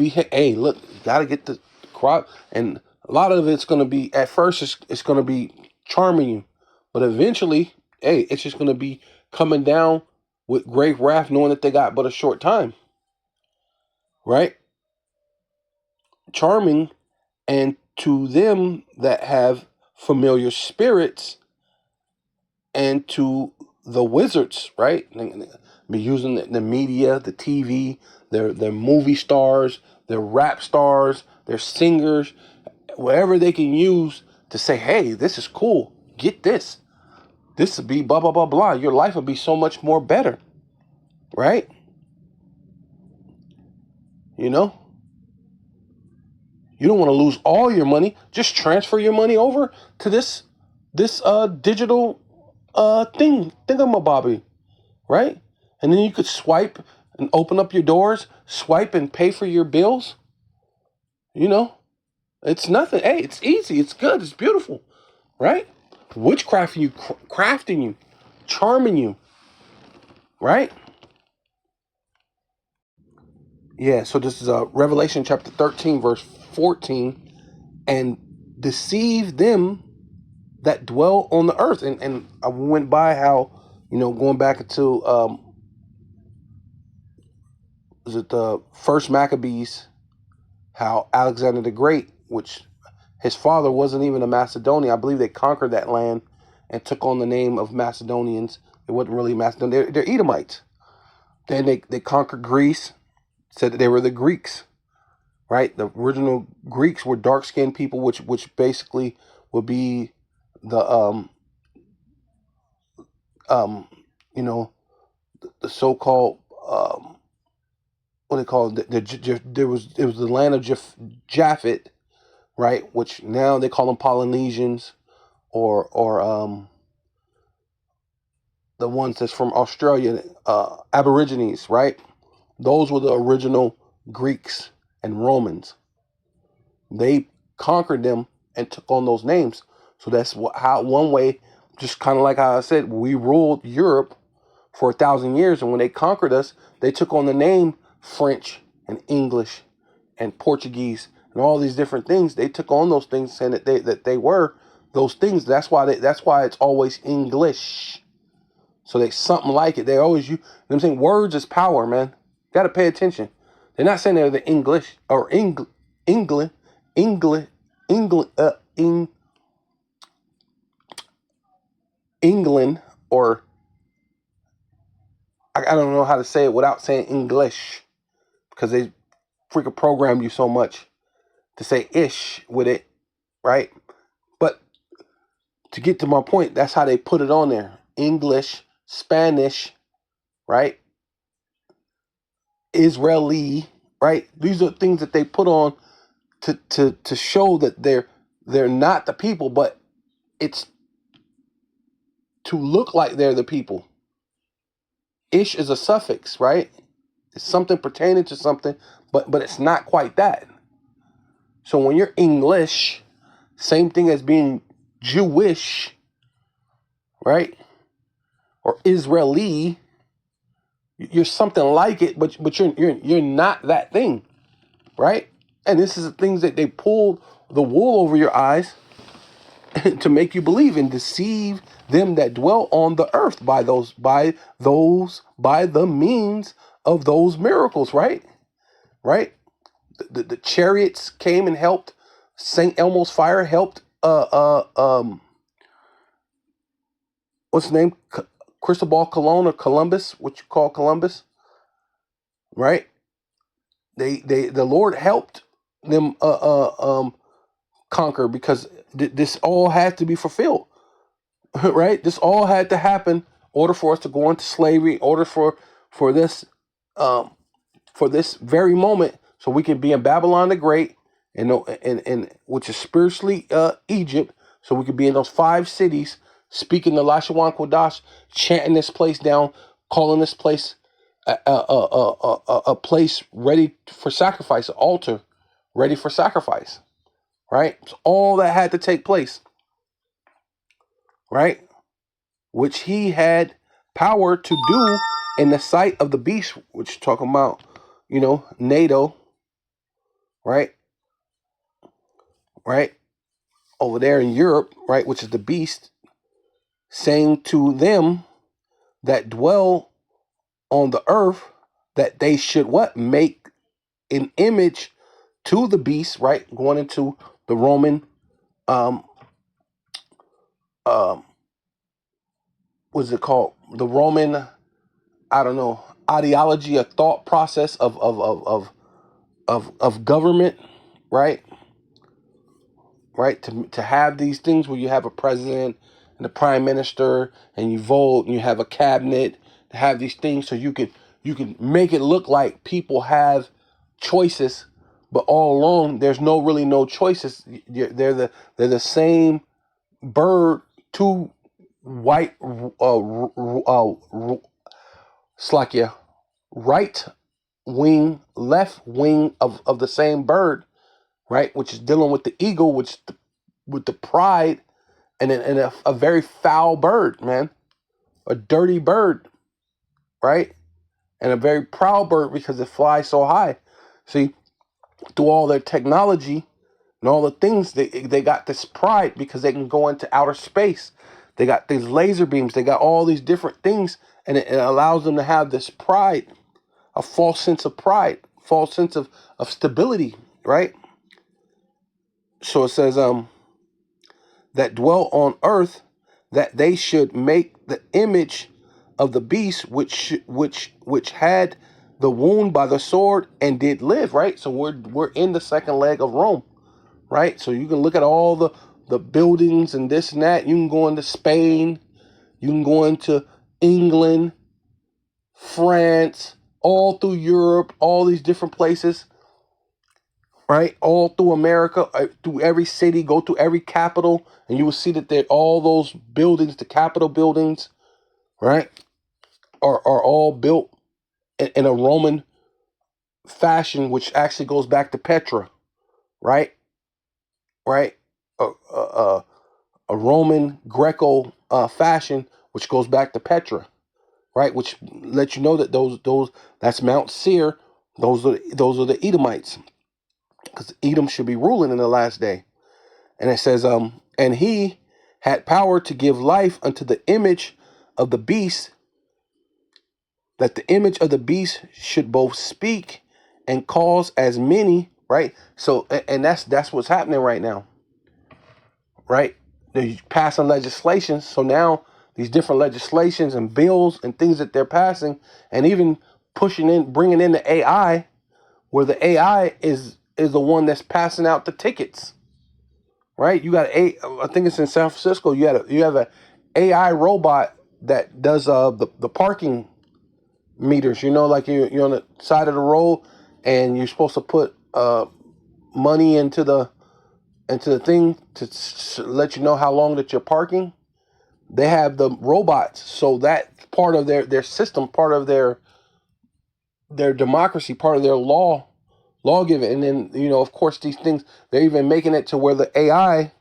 hey, look, you gotta get the crop, and a lot of it's gonna be at first, it's gonna be charming you, but eventually, hey, it's just gonna be coming down with great wrath, knowing that they got but a short time, right? Charming, and to them that have familiar spirits, and to the wizards, right? Be using the media, the TV, their movie stars, their rap stars, their singers, whatever they can use to say, hey, this is cool. Get this. This would be blah, blah, blah, blah. Your life would be so much more better, right? You know, you don't want to lose all your money. Just transfer your money over to this digital thingamabobby, right? And then you could swipe and open up your doors, swipe and pay for your bills. You know, it's nothing. Hey, it's easy. It's good. It's beautiful, right? Witchcrafting you, crafting you, charming you, right? Yeah. So this is Revelation chapter 13, verse 14, and deceive them that dwell on the earth. And I went by how, going back into was it the first Maccabees, how Alexander the Great, which his father wasn't even a Macedonian. I believe they conquered that land and took on the name of Macedonians. It wasn't really Macedonian. They're Edomites. Then they conquered Greece, said that they were the Greeks, right? The original Greeks were dark-skinned people, which basically would be the the so-called what they call it, it was the land of Japhet, right? Which now they call them Polynesians, or the ones that's from Australia, Aborigines, right? Those were the original Greeks and Romans. They conquered them and took on those names. So that's how one way, just kind of like how I said, we ruled Europe for 1,000 years, and when they conquered us, they took on the name French and English and Portuguese and all these different things. They took on those things, saying that they were those things. That's why it's always English. So they something like it. They always use. You know what I'm saying? Words is power, man. Got to pay attention. They're not saying they're the English or England, England, England, England, or I don't know how to say it without saying English, because they freaking programmed you so much to say ish with it, right? But to get to my point, that's how they put it on there. English, Spanish, right? Israeli, right? These are things that they put on to show that they're not the people, but it's to look like they're the people. Ish is a suffix, right? It's something pertaining to something, but it's not quite that. So when you're English, same thing as being Jewish, right? Or Israeli, you're something like it, but you're not that thing, right? And this is the things that they pulled the wool over your eyes to make you believe and deceive them that dwell on the earth by the means of those miracles, right? Right? The chariots came and helped. St. Elmo's fire helped what's his name? Cristobal Colon, or Columbus, what you call Columbus, right? The Lord helped them conquer, because this all had to be fulfilled, right? This all had to happen in order for us to go into slavery, in order for this um, for this very moment, so we can be in Babylon the Great, and which is spiritually Egypt, so we could be in those 5 cities, speaking the Lashawan Kodash, chanting this place down, calling this place a place ready for sacrifice, an altar ready for sacrifice, right? So all that had to take place, right? Which he had power to do in the sight of the beast, which talking about, NATO, right? Right? Over there in Europe, right, which is the beast, saying to them that dwell on the earth that they should what? Make an image to the beast, right? Going into the Roman um um what's it called? The Roman, I don't know, ideology, a thought process of government, right? Right? To have these things where you have a president and the prime minister, and you vote, and you have a cabinet to have these things, so you can make it look like people have choices, but all along there's no choices. They're the same bird, two white Slakia, right wing, left wing of the same bird, right? Which is dealing with the eagle, with the pride, and a very foul bird, man, a dirty bird, right? And a very proud bird because it flies so high. See, through all their technology and all the things, they got this pride because they can go into outer space. They got these laser beams. They got all these different things, and it allows them to have this pride, a false sense of pride, false sense of stability, right? So it says, that dwell on earth, that they should make the image of the beast which had the wound by the sword and did live, right? So we're in the second leg of Rome, right? So you can look at all the buildings and this and that. You can go into Spain, you can go into England, France, all through Europe, all these different places, right? All through America, through every city, go through every capital, and you will see that all those buildings, the Capitol buildings, right, are all built in a Roman fashion, which actually goes back to Petra, right? Right? A Roman Greco fashion, which goes back to Petra, right? Which lets you know that those that's Mount Seir. Those are the Edomites, because Edom should be ruling in the last day. And it says, and he had power to give life unto the image of the beast, that the image of the beast should both speak and cause as many, right? So, and that's what's happening right now, right? They're passing legislation. So now these different legislations and bills and things that they're passing, and even bringing in the AI, where the AI is the one that's passing out the tickets, right? You got I think it's in San Francisco. You have a AI robot that does the parking meters. You know, like you're on the side of the road, and you're supposed to put money into the thing to let you know how long that you're parking. They have the robots, so that part of their system, part of their democracy, part of their lawgiving. And then, you know, of course, these things, they're even making it to where the AI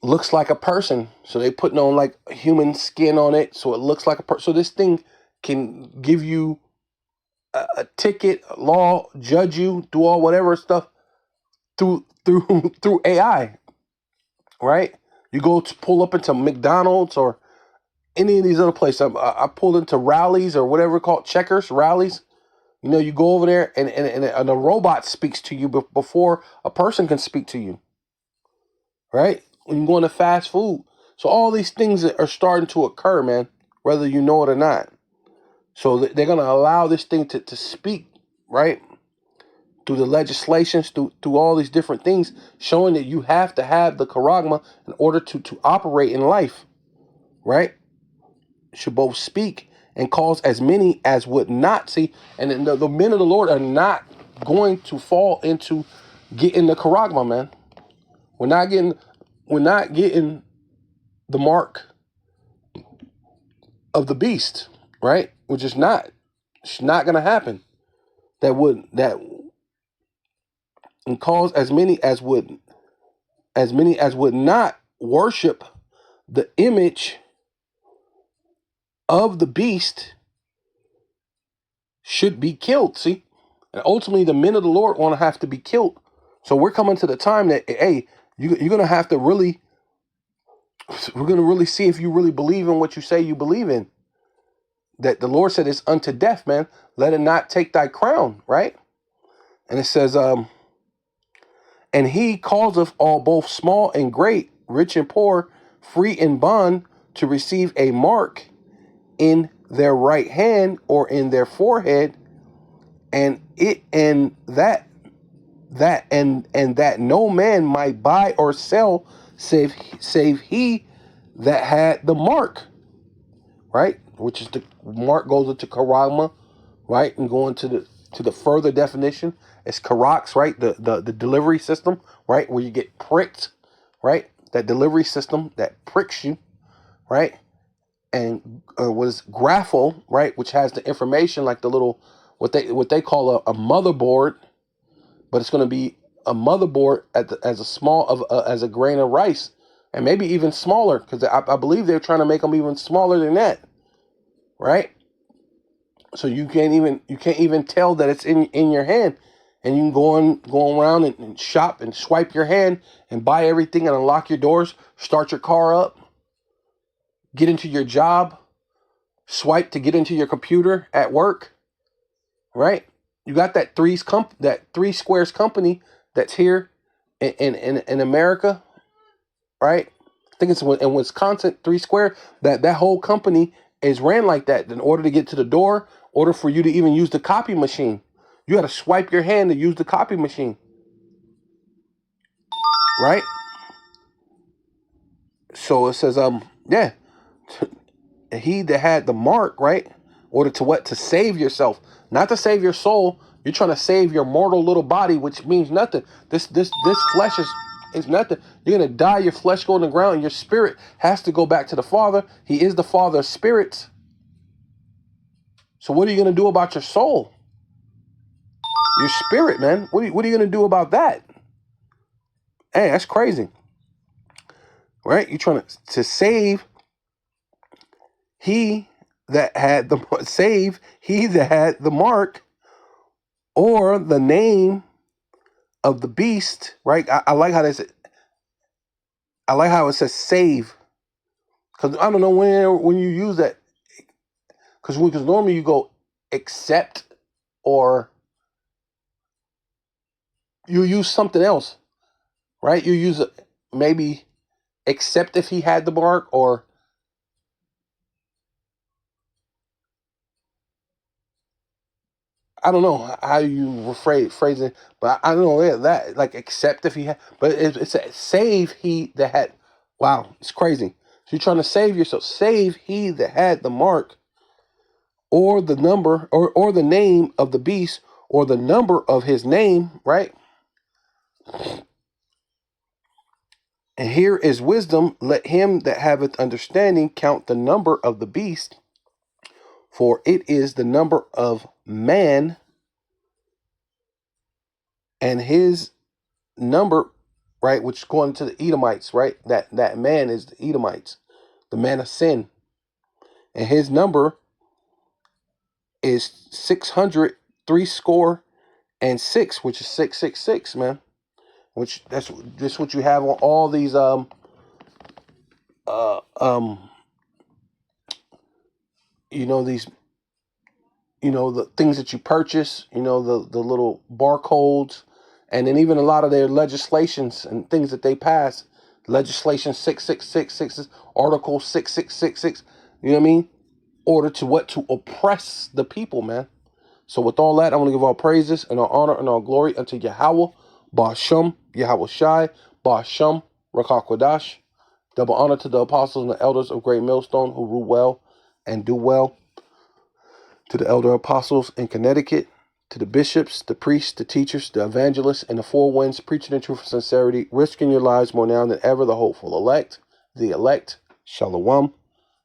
looks like a person. So they putting on like human skin on it, so it looks like a person. So this thing can give you a ticket, a law, judge you, do all whatever stuff through AI, right? You go to pull up into McDonald's or any of these other places. I pulled into Rallies or whatever called Checkers Rallies. You know, you go over there and a robot speaks to you before a person can speak to you, right? When you go into fast food. So all these things are starting to occur, man, whether you know it or not. So they're going to allow this thing to speak, right? Through the legislations, through all these different things, showing that you have to have the charagma in order to operate in life, right? Should both speak and cause as many as would not see. And the men of the Lord are not going to fall into getting the charagma, man. We're not getting the mark of the beast, right? Which is not. It's not gonna happen. That and cause as many as would not worship the image of the beast should be killed. See? And ultimately the men of the Lord want to have to be killed. So we're coming to the time that, hey, you're gonna have to really, we're gonna really see if you really believe in what you say you believe in. That the Lord said it's unto death, man. Let it not take thy crown, right? And it says, and he causeth all both small and great, rich and poor, free and bond, to receive a mark in their right hand or in their forehead, and that no man might buy or sell save he that had the mark, right? Which is the mark goes into karama, right? And going to the further definition, it's karax, right? The delivery system, right? Where you get pricked, right? That delivery system that pricks you, right? And was graphle, right? Which has the information like the little what they call a motherboard, but it's going to be a motherboard as a small of as a grain of rice, and maybe even smaller, because I believe they're trying to make them even smaller than that, right? So you can't even tell that it's in your hand, and you can go around and shop and swipe your hand and buy everything and unlock your doors, start your car up, get into your job, swipe to get into your computer at work, right? You got that three squares company that's here in America, right? I think it's in Wisconsin, Three Square. That whole company is ran like that. In order to get to the door, in order for you to even use the copy machine, you got to swipe your hand to use the copy machine, right? So it says, yeah, he that had the mark, right? In order to what? To save yourself, not to save your soul. You're trying to save your mortal little body, which means nothing. This flesh is nothing. You're gonna die. Your flesh go on the ground, and your spirit has to go back to the Father. He is the Father of spirits. So what are you gonna do about your soul? Your spirit, man. What are you gonna do about that? Hey, that's crazy, right? You're trying to save he that had the mark or the name of the beast, right? I like how I like how it says save, because I don't know when you use that, because normally you go accept or you use something else, right? You use maybe accept if he had the mark, or I don't know how you phrase it, but I don't know that like accept if he had, but it's a save he that had. Wow, it's crazy. So you're trying to save yourself. Save he that had the mark, or the number, or the name of the beast, or the number of his name, right? And here is wisdom. Let him that haveth understanding count the number of the beast, for it is the number of man, and his number, right, which is going to the Edomites, right? That man is the Edomites, the man of sin. And his number is 600 which is 666, man. Which that's just what you have on all these uh um these the things that you purchase, the little barcodes, and then even a lot of their legislations and things that they pass, legislation 6666, article 6666, you know what I mean? Order to what? To oppress the people, man. So with all that, I want to give all praises and all honor and all glory unto Yahweh, Ba'ashem, Yahweh Shai, Ba'ashem, Rakakwadash. Double honor to the apostles and the elders of Great Millstone who rule well and do well, to the elder apostles in Connecticut, to the bishops, the priests, the teachers, the evangelists, and the four winds, preaching the truth and sincerity, risking your lives more now than ever, the hopeful elect, Shalom,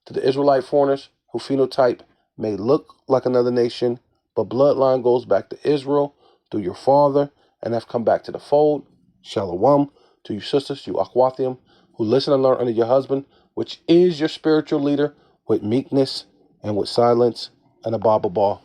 to the Israelite foreigners who phenotype may look like another nation, but bloodline goes back to Israel through your father and have come back to the fold, Shalom, to you sisters, you Akwathium, who listen and learn under your husband, which is your spiritual leader, with meekness and with silence and a Baba ball.